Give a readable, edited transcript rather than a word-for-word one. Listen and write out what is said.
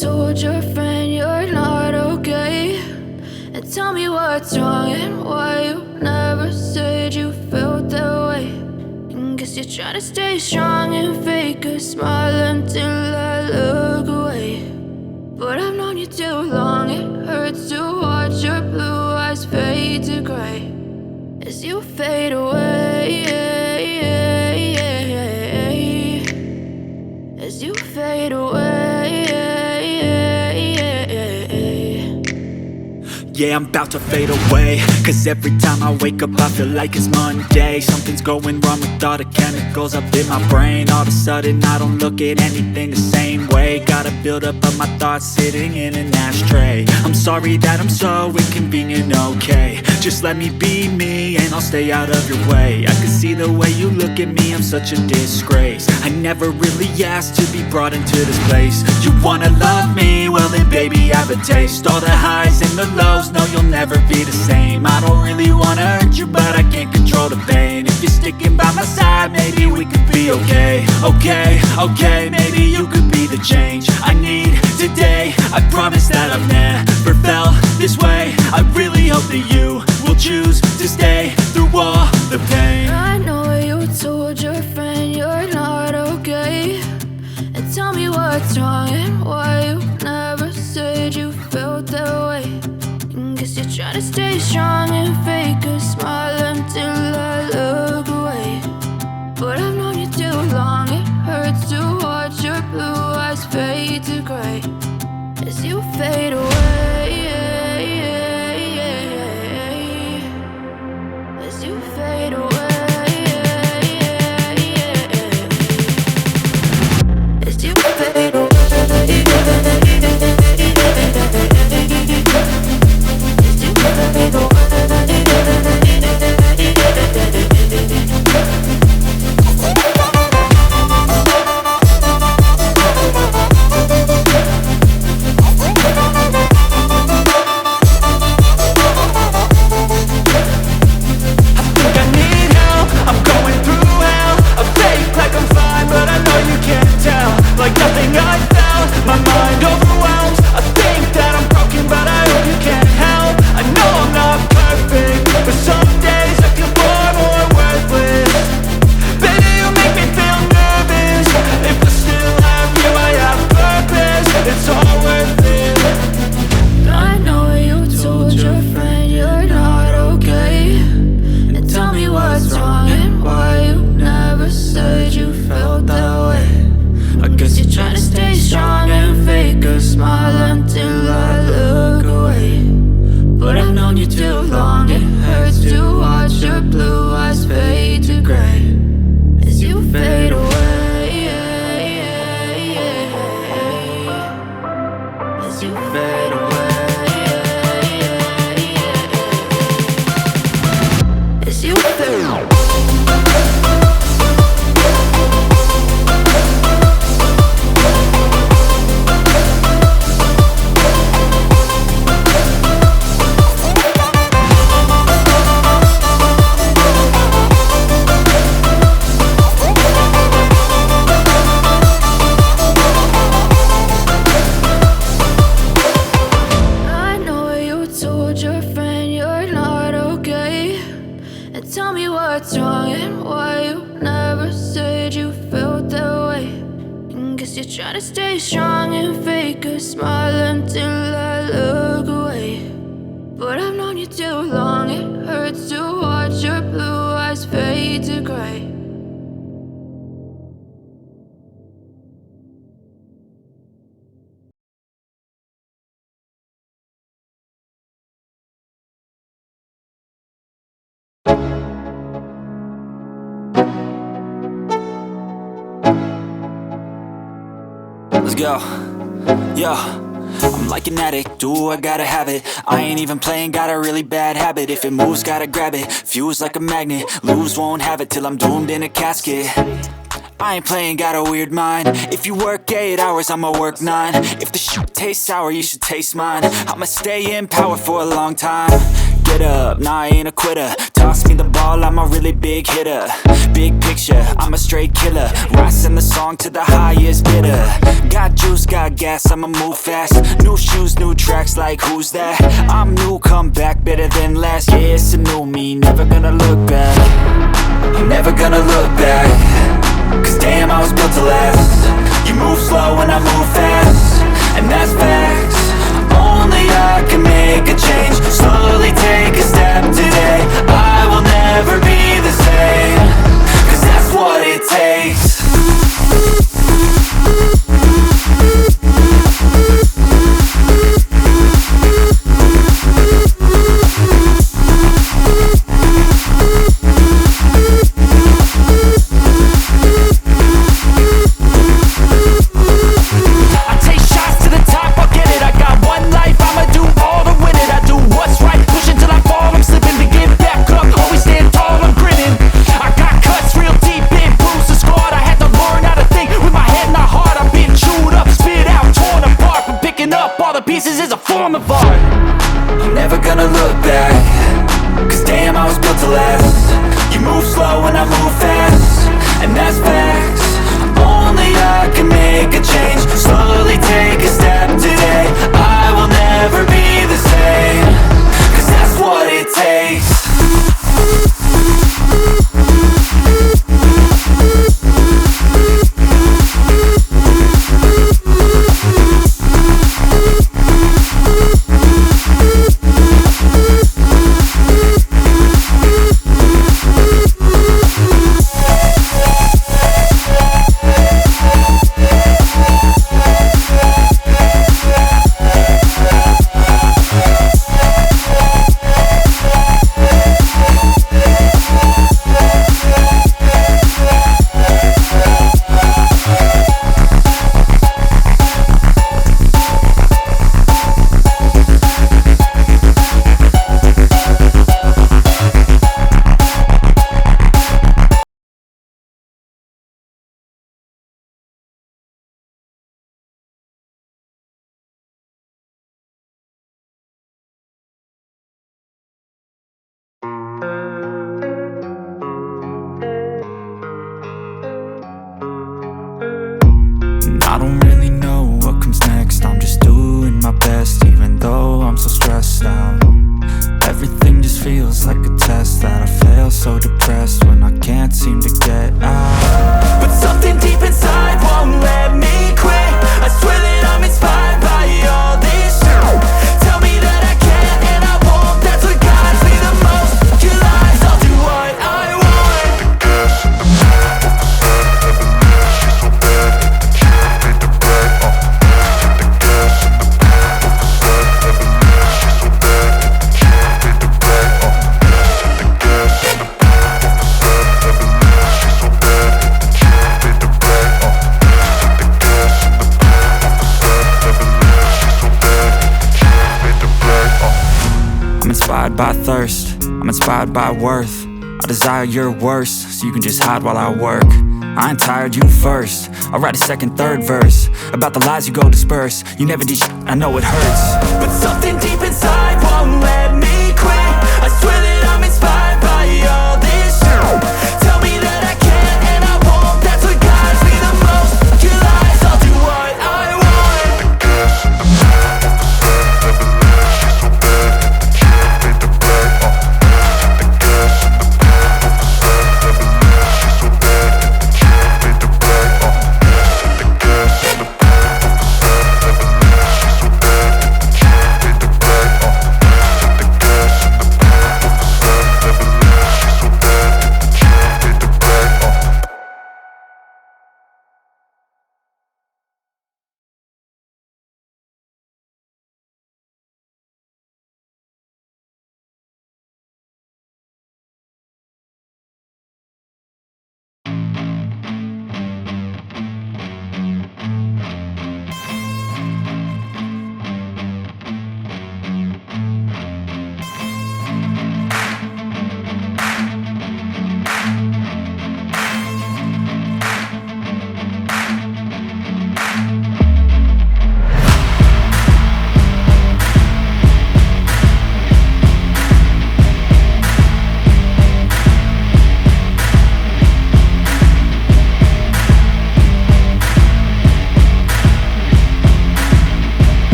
told your friend you're not okay, and tell me what's wrong and why you never said you felt that way. And guess you're trying to stay strong and fake a smile until I look away. But I've known you too long, it hurts to watch your blue eyes fade to gray as you fade away, as you fade away. Yeah, I'm about to fade away, cause every time I wake up I feel like it's Monday. Something's going wrong with all the chemicals up in my brain. All of a sudden I don't look at anything the same way. Gotta build up of my thoughts sitting in an ashtray. I'm sorry that I'm so inconvenient, okay. Just let me be me and I'll stay out of your way. I can see the way you look at me, I'm such a disgrace. I never really asked to be brought into this place. You wanna love me? Well then baby I have a taste. All the highs and the lows, no you'll never be the same. I don't really wanna hurt you but I can't control the pain. If you're sticking by my side maybe we could be okay. Okay, maybe you could be the change I need today. I promise that I've never felt this way. I really hope that you will choose to stay through all the pain. I know you told your friend you're not okay, and tell me what's wrong and why you never said you felt that way. And guess you're trying to stay strong and fake a smile until I look away. But I've known you too long, it hurts to watch your blue eyes fade to gray as you fade away, as you fade away, as you fade away. Let's go. Yo, I'm like an addict, ooh, I gotta have it. I ain't even playing, got a really bad habit. If it moves, gotta grab it, fuse like a magnet. Lose, won't have it till I'm doomed in a casket. I ain't playing, got a weird mind. If you work 8 hours, I'ma work 9. If the shit tastes sour, you should taste mine. I'ma stay in power for a long time. Get up, nah, I ain't a quitter. Toss me the ball, I'm a really big hitter. Big picture, I'm a straight killer. Rising the song to the highest bidder. Got juice, got gas, I'ma move fast. New shoes, new tracks, like who's that? I'm new, come back, better than last. Yeah, it's a new me, never gonna look back. I'm never gonna look back, cause damn, I was built to last. You move slow and I move fast, and that's facts. Only I can make a change. Slowly take a step today. I will never be the same, cause that's what it takes. Pieces is a form of art. I'm never gonna look back, cause damn, I was built to last. You move slow and I move fast, and that's facts. Only I can make a change. Slowly take a step today. I will never be the same, cause that's what it takes. I don't really know what comes next. I'm just doing my best, even though I'm so stressed out. Everything just feels like a test that I fail, so depressed when I can't seem to get out. But something deep inside won't let me quit. I swear that I'm inspired by all this shit. Tell me that I can and I won't. That's what guides me the most. Your lies, I'll do what I want. The gas in the back of the set, never leaves, she's so bad. Inspired by thirst, I'm inspired by worth. I desire your worst, so you can just hide while I work. I ain't tired, you first. I'll write a second, third verse about the lies you go disperse. You never did shit, I know it hurts. But something deep inside won't let me quit. I swear that I'm inspired.